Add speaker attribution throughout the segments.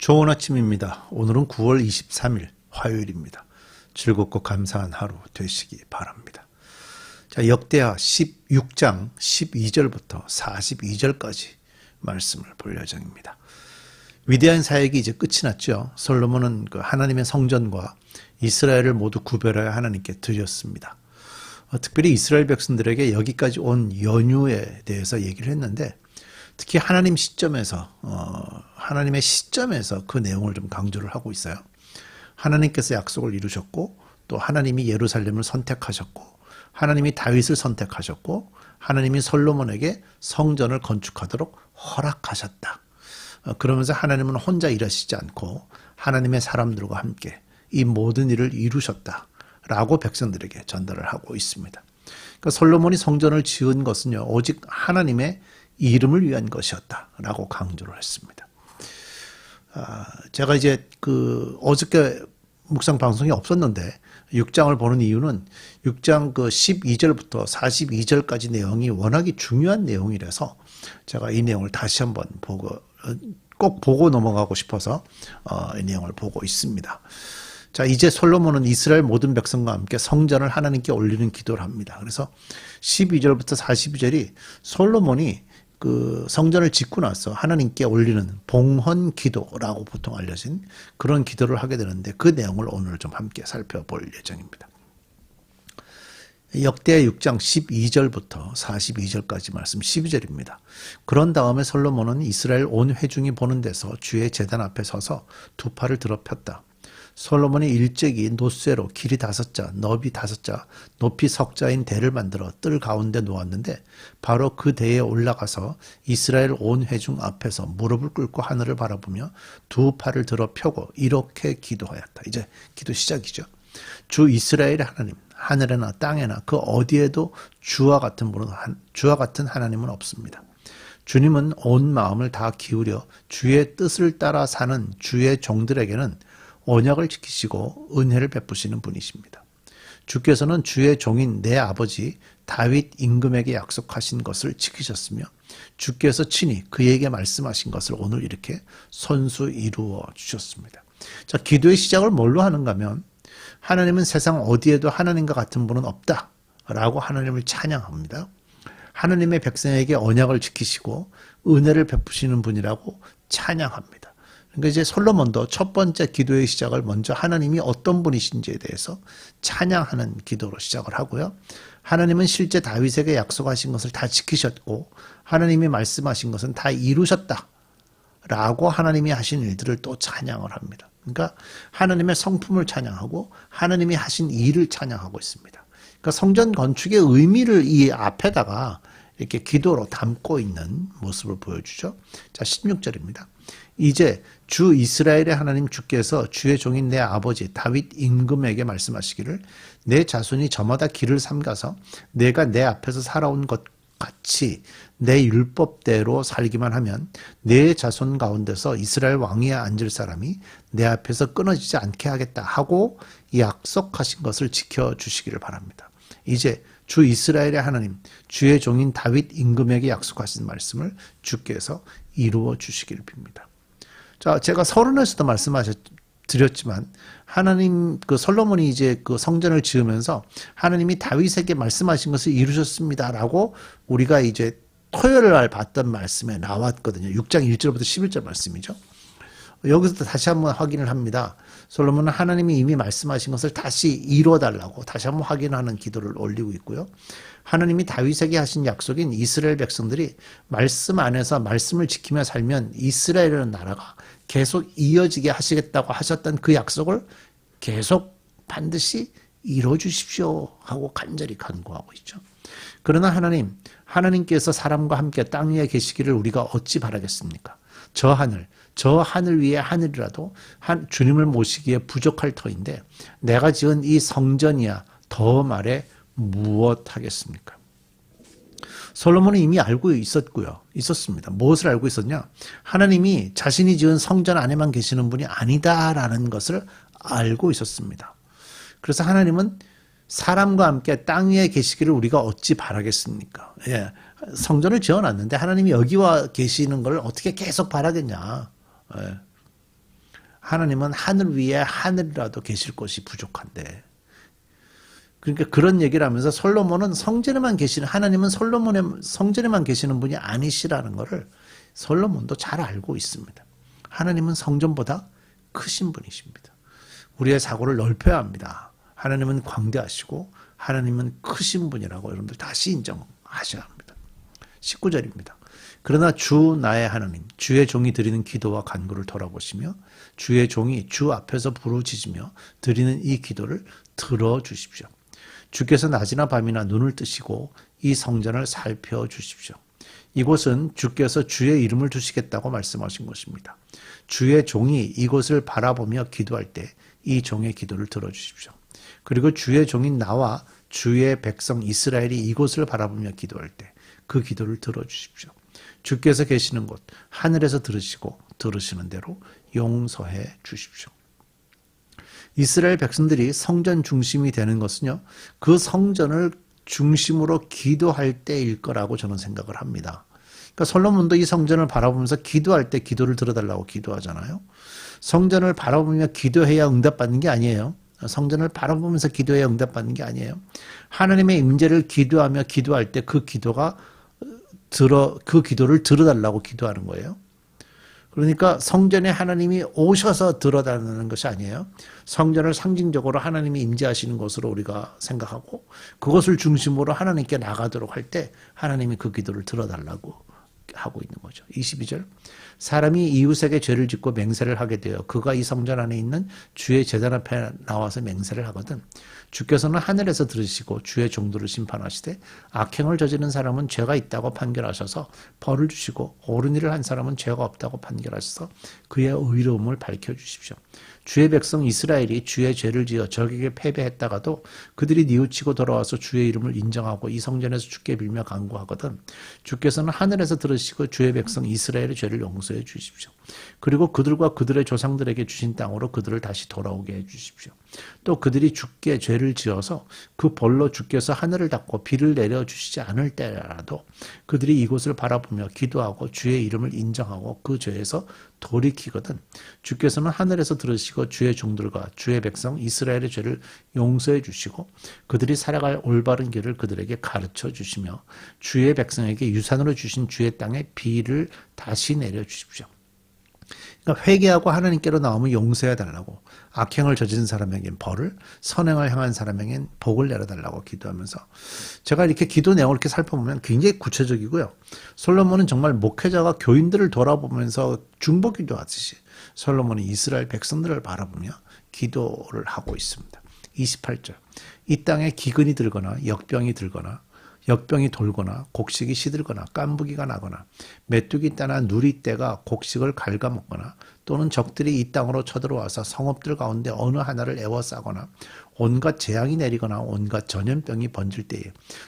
Speaker 1: 좋은 아침입니다. 오늘은 9월 23일 화요일입니다. 즐겁고 감사한 하루 되시기 바랍니다. 자, 역대하 16장 12절부터 42절까지 말씀을 볼 예정입니다. 위대한 사역이 이제 끝이 났죠. 솔로몬은 그 하나님의 성전과 이스라엘을 모두 구별하여 하나님께 드렸습니다. 특별히 이스라엘 백성들에게 여기까지 온 연유에 대해서 얘기를 했는데, 특히 하나님의 시점에서 그 내용을 좀 강조를 하고 있어요. 하나님께서 약속을 이루셨고, 또 하나님이 예루살렘을 선택하셨고, 하나님이 다윗을 선택하셨고, 하나님이 솔로몬에게 성전을 건축하도록 허락하셨다. 그러면서 하나님은 혼자 일하시지 않고 하나님의 사람들과 함께 이 모든 일을 이루셨다라고 백성들에게 전달을 하고 있습니다. 그러니까 솔로몬이 성전을 지은 것은요, 오직 하나님의 이름을 위한 것이었다라고 강조를 했습니다. 제가 이제 어저께 묵상 방송이 없었는데 6장을 보는 이유는 6장 12절부터 42절까지 내용이 워낙에 중요한 내용이라서 제가 이 내용을 다시 한번 꼭 보고 넘어가고 싶어서 이 내용을 보고 있습니다. 자, 이제 솔로몬은 이스라엘 모든 백성과 함께 성전을 하나님께 올리는 기도를 합니다. 그래서 12절부터 42절이 솔로몬이 그 성전을 짓고 나서 하나님께 올리는 봉헌 기도라고 보통 알려진 그런 기도를 하게 되는데, 그 내용을 오늘 좀 함께 살펴볼 예정입니다. 역대 6장 12절부터 42절까지 말씀 12절입니다. 그런 다음에 솔로몬은 이스라엘 온 회중이 보는 데서 주의 제단 앞에 서서 두 팔을 들어 폈다. 솔로몬이 일제기 노쇠로 길이 5자, 너비 5자, 높이 석자인 대를 만들어 뜰 가운데 놓았는데, 바로 그 대에 올라가서 이스라엘 온 회중 앞에서 무릎을 꿇고 하늘을 바라보며 두 팔을 들어 펴고 이렇게 기도하였다. 이제 기도 시작이죠. 주 이스라엘의 하나님, 하늘에나 땅에나 그 어디에도 주와 같은 하나님은 없습니다. 주님은 온 마음을 다 기울여 주의 뜻을 따라 사는 주의 종들에게는 언약을 지키시고 은혜를 베푸시는 분이십니다. 주께서는 주의 종인 내 아버지 다윗 임금에게 약속하신 것을 지키셨으며, 주께서 친히 그에게 말씀하신 것을 오늘 이렇게 손수 이루어 주셨습니다. 자, 기도의 시작을 뭘로 하는가 하면, 하나님은 세상 어디에도 하나님과 같은 분은 없다라고 하나님을 찬양합니다. 하나님의 백성에게 언약을 지키시고 은혜를 베푸시는 분이라고 찬양합니다. 그러니까 이제 솔로몬도 첫 번째 기도의 시작을 먼저 하나님이 어떤 분이신지에 대해서 찬양하는 기도로 시작을 하고요. 하나님은 실제 다윗에게 약속하신 것을 다 지키셨고 하나님이 말씀하신 것은 다 이루셨다라고 하나님이 하신 일들을 또 찬양을 합니다. 그러니까 하나님의 성품을 찬양하고 하나님이 하신 일을 찬양하고 있습니다. 그러니까 성전 건축의 의미를 이 앞에다가 이렇게 기도로 담고 있는 모습을 보여주죠. 자, 16절입니다. 이제 주 이스라엘의 하나님 주께서 주의 종인 내 아버지 다윗 임금에게 말씀하시기를, 내 자손이 저마다 길을 삼가서 내가 내 앞에서 살아온 것 같이 내 율법대로 살기만 하면 내 자손 가운데서 이스라엘 왕위에 앉을 사람이 내 앞에서 끊어지지 않게 하겠다 하고 약속하신 것을 지켜주시기를 바랍니다. 이제 주 이스라엘의 하나님 주의 종인 다윗 임금에게 약속하신 말씀을 주께서 이루어 주시기를 빕니다. 자, 제가 서론에서도 드렸지만 하나님 솔로몬이 이제 그 성전을 지으면서 하나님이 다윗에게 말씀하신 것을 이루셨습니다라고 우리가 이제 토요일 날 봤던 말씀에 나왔거든요. 6장 1절부터 11절 말씀이죠. 여기서 다시 한번 확인을 합니다. 솔로몬은 하나님이 이미 말씀하신 것을 다시 이루어달라고 다시 한번 확인하는 기도를 올리고 있고요. 하나님이 다윗에게 하신 약속인 이스라엘 백성들이 말씀 안에서 말씀을 지키며 살면 이스라엘이라는 나라가 계속 이어지게 하시겠다고 하셨던 그 약속을 계속 반드시 이루어 주십시오 하고 간절히 간구하고 있죠. 그러나 하나님께서 사람과 함께 땅 위에 계시기를 우리가 어찌 바라겠습니까? 저 하늘 위에 하늘이라도 주님을 모시기에 부족할 터인데 내가 지은 이 성전이야 더 말해 무엇 하겠습니까? 솔로몬은 이미 알고 있었습니다. 무엇을 알고 있었냐? 하나님이 자신이 지은 성전 안에만 계시는 분이 아니다라는 것을 알고 있었습니다. 그래서 하나님은 사람과 함께 땅 위에 계시기를 우리가 어찌 바라겠습니까? 예, 성전을 지어놨는데 하나님이 여기와 계시는 걸 어떻게 계속 바라겠냐? 예. 하나님은 하늘 위에 하늘이라도 계실 곳이 부족한데. 그러니까 그런 얘기를 하면서 솔로몬은 성전에만 계시는, 하나님은 솔로몬의 성전에만 계시는 분이 아니시라는 것을 솔로몬도 잘 알고 있습니다. 하나님은 성전보다 크신 분이십니다. 우리의 사고를 넓혀야 합니다. 하나님은 광대하시고 하나님은 크신 분이라고 여러분들 다시 인정하셔야 합니다. 19절입니다. 그러나 주 나의 하나님, 주의 종이 드리는 기도와 간구를 돌아보시며 주의 종이 주 앞에서 부르짖으며 드리는 이 기도를 들어주십시오. 주께서 낮이나 밤이나 눈을 뜨시고 이 성전을 살펴주십시오. 이곳은 주께서 주의 이름을 두시겠다고 말씀하신 것입니다. 주의 종이 이곳을 바라보며 기도할 때 이 종의 기도를 들어주십시오. 그리고 주의 종인 나와 주의 백성 이스라엘이 이곳을 바라보며 기도할 때 그 기도를 들어주십시오. 주께서 계시는 곳 하늘에서 들으시고 들으시는 대로 용서해 주십시오. 이스라엘 백성들이 성전 중심이 되는 것은요, 그 성전을 중심으로 기도할 때일 거라고 저는 생각을 합니다. 그러니까 솔로몬도 이 성전을 바라보면서 기도할 때 기도를 들어달라고 기도하잖아요. 성전을 바라보며 기도해야 응답받는 게 아니에요. 성전을 바라보면서 기도해야 응답받는 게 아니에요. 하나님의 임재를 기도하며 기도할 때 그 기도를 들어달라고 기도하는 거예요. 그러니까 성전에 하나님이 오셔서 들어달라는 것이 아니에요. 성전을 상징적으로 하나님이 임재하시는 것으로 우리가 생각하고 그것을 중심으로 하나님께 나가도록 할 때 하나님이 그 기도를 들어달라고 하고 있는 거죠. 22절. 사람이 이웃에게 죄를 짓고 맹세를 하게 되어 그가 이 성전 안에 있는 주의 제단 앞에 나와서 맹세를 하거든 주께서는 하늘에서 들으시고 주의 종들을 심판하시되 악행을 저지른 사람은 죄가 있다고 판결하셔서 벌을 주시고 옳은 일을 한 사람은 죄가 없다고 판결하셔서 그의 의로움을 밝혀주십시오. 주의 백성 이스라엘이 주의 죄를 지어 적에게 패배했다가도 그들이 뉘우치고 돌아와서 주의 이름을 인정하고 이 성전에서 주께 빌며 간구하거든 주께서는 하늘에서 들으시고 주의 백성 이스라엘의 죄를 용서해 주십시오. 그리고 그들과 그들의 조상들에게 주신 땅으로 그들을 다시 돌아오게 해 주십시오. 또 그들이 주께 죄를 지어서 그 벌로 주께서 하늘을 닫고 비를 내려주시지 않을 때라도 그들이 이곳을 바라보며 기도하고 주의 이름을 인정하고 그 죄에서 돌이키거든 주께서는 하늘에서 들으시고 주의 종들과 주의 백성 이스라엘의 죄를 용서해 주시고 그들이 살아갈 올바른 길을 그들에게 가르쳐 주시며 주의 백성에게 유산으로 주신 주의 땅에 비를 다시 내려주십시오. 그러니까 회개하고 하나님께로 나오면 용서해 달라고 악행을 저지른 사람에겐 벌을 선행을 향한 사람에겐 복을 내려달라고 기도하면서 제가 이렇게 기도 내용을 이렇게 살펴보면 굉장히 구체적이고요. 솔로몬은 정말 목회자가 교인들을 돌아보면서 중보기도 하듯이 솔로몬이 이스라엘 백성들을 바라보며 기도를 하고 있습니다. 28절. 이 땅에 기근이 들거나 역병이 돌거나 곡식이 시들거나 깐부기가 나거나 메뚜기 떼나 누리떼가 곡식을 갉아먹거나 또는 적들이 이 땅으로 쳐들어와서 성읍들 가운데 어느 하나를 에워싸거나 온갖 재앙이 내리거나 온갖 전염병이 번질 때에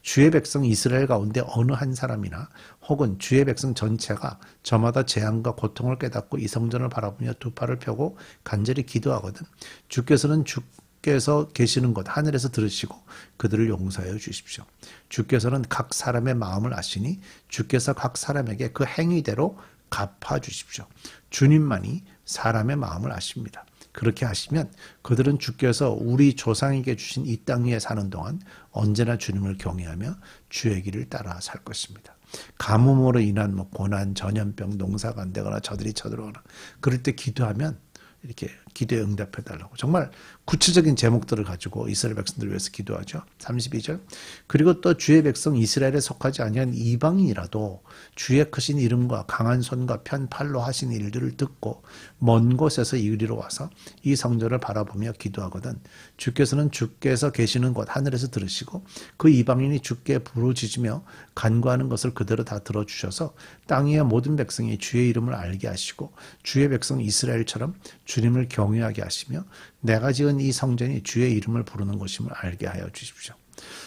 Speaker 1: 주의 백성 이스라엘 가운데 어느 한 사람이나 혹은 주의 백성 전체가 저마다 재앙과 고통을 깨닫고 이 성전을 바라보며 두 팔을 펴고 간절히 기도하거든 주께서는 주께서 계시는 곳 하늘에서 들으시고 그들을 용서하여 주십시오. 주께서는 각 사람의 마음을 아시니 주께서 각 사람에게 그 행위대로 갚아 주십시오. 주님만이 사람의 마음을 아십니다. 그렇게 하시면 그들은 주께서 우리 조상에게 주신 이 땅 위에 사는 동안 언제나 주님을 경외하며 주의 길을 따라 살 것입니다. 가뭄으로 인한 고난, 전염병, 농사가 안 되거나 저들이 쳐들어오거나 그럴 때 기도하면 이렇게 기도에 응답해 달라고 정말 구체적인 제목들을 가지고 이스라엘 백성들을 위해서 기도하죠. 32절. 그리고 또 주의 백성 이스라엘에 속하지 아니한 이방인이라도 주의 크신 이름과 강한 손과 편 팔로 하신 일들을 듣고 먼 곳에서 이리로 와서 이 성전을 바라보며 기도하거든 주께서는 주께서 계시는 곳 하늘에서 들으시고 그 이방인이 주께 부르짖으며 간구하는 것을 그대로 다 들어주셔서 땅 위의 모든 백성이 주의 이름을 알게 하시고 주의 백성 이스라엘처럼 주님을 경외하게 하시며 내가 지은 이 성전이 주의 이름을 부르는 곳임을 알게 하여 주십시오.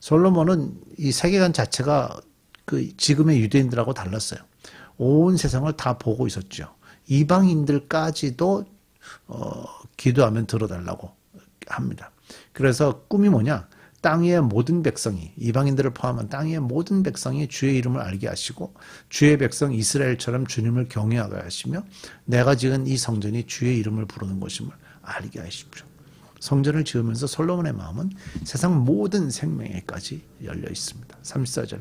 Speaker 1: 솔로몬은 이 세계관 자체가 그 지금의 유대인들하고 달랐어요. 온 세상을 다 보고 있었죠. 이방인들까지도 기도하면 들어달라고 합니다. 그래서 꿈이 뭐냐? 땅 위의 모든 백성이, 이방인들을 포함한 땅 위의 모든 백성이 주의 이름을 알게 하시고 주의 백성 이스라엘처럼 주님을 경외하게 하시며 내가 지은 이 성전이 주의 이름을 부르는 곳임을 알게 하십시오. 성전을 지으면서 솔로몬의 마음은 세상 모든 생명에까지 열려 있습니다. 34절.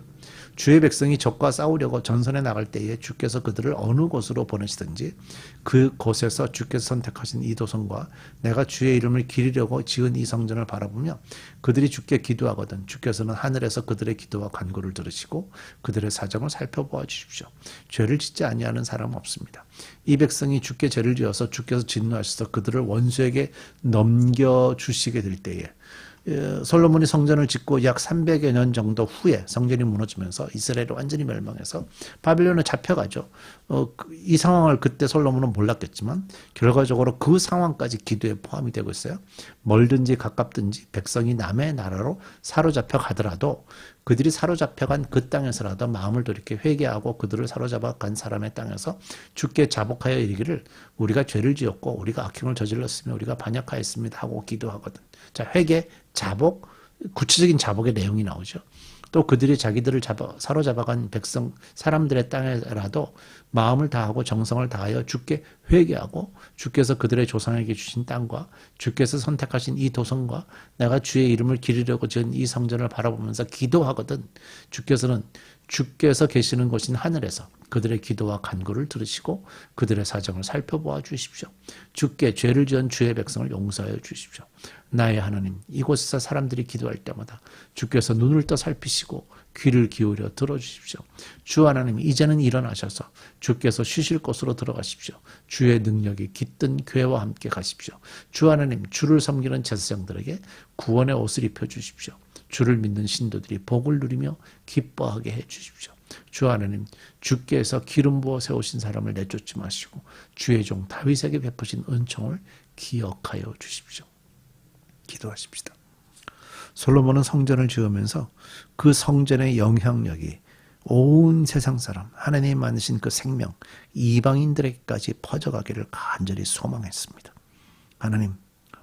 Speaker 1: 주의 백성이 적과 싸우려고 전선에 나갈 때에 주께서 그들을 어느 곳으로 보내시든지 그 곳에서 주께서 선택하신 이 도성과 내가 주의 이름을 기리려고 지은 이 성전을 바라보며 그들이 주께 기도하거든 주께서는 하늘에서 그들의 기도와 간구를 들으시고 그들의 사정을 살펴보아 주십시오. 죄를 짓지 아니하는 사람은 없습니다. 이 백성이 주께 죄를 지어서 주께서 진노하셔서 그들을 원수에게 넘겨주시게 될 때에 솔로몬이 성전을 짓고 약 300여 년 정도 후에 성전이 무너지면서 이스라엘이 완전히 멸망해서 바빌론에 잡혀가죠. 이 상황을 그때 솔로몬은 몰랐겠지만 결과적으로 그 상황까지 기도에 포함이 되고 있어요. 멀든지 가깝든지 백성이 남의 나라로 사로잡혀 가더라도 그들이 사로잡혀간 그 땅에서라도 마음을 돌이켜 회개하고 그들을 사로잡아 간 사람의 땅에서 주께 자복하여 이르기를 우리가 죄를 지었고 우리가 악행을 저질렀으며 우리가 반역하였습니다 하고 기도하거든. 자, 회개, 자복, 구체적인 자복의 내용이 나오죠. 또 그들이 자기들을 사로잡아간 백성, 사람들의 땅에라도 마음을 다하고 정성을 다하여 주께 회개하고 주께서 그들의 조상에게 주신 땅과 주께서 선택하신 이 도성과 내가 주의 이름을 기리려고 지은 이 성전을 바라보면서 기도하거든 주께서 계시는 곳인 하늘에서 그들의 기도와 간구를 들으시고 그들의 사정을 살펴보아 주십시오. 주께 죄를 지은 주의 백성을 용서하여 주십시오. 나의 하나님, 이곳에서 사람들이 기도할 때마다 주께서 눈을 떠 살피시고 귀를 기울여 들어주십시오. 주 하나님, 이제는 일어나셔서 주께서 쉬실 곳으로 들어가십시오. 주의 능력이 깃든 교회와 함께 가십시오. 주 하나님, 주를 섬기는 제사장들에게 구원의 옷을 입혀주십시오. 주를 믿는 신도들이 복을 누리며 기뻐하게 해주십시오. 주 하나님, 주께서 기름 부어 세우신 사람을 내쫓지 마시고 주의 종 다윗에게 베푸신 은총을 기억하여 주십시오. 기도하십시다. 솔로몬은 성전을 지으면서 그 성전의 영향력이 온 세상 사람, 하나님이 만드신 그 생명, 이방인들에게까지 퍼져가기를 간절히 소망했습니다. 하나님,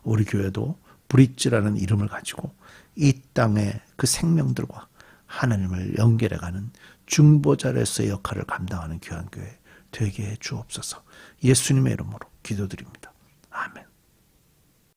Speaker 1: 우리 교회도 브릿지라는 이름을 가지고 이 땅의 그 생명들과 하나님을 연결해가는 중보자로서의 역할을 감당하는 귀한 교회 되게 해 주옵소서. 예수님의 이름으로 기도드립니다. 아멘.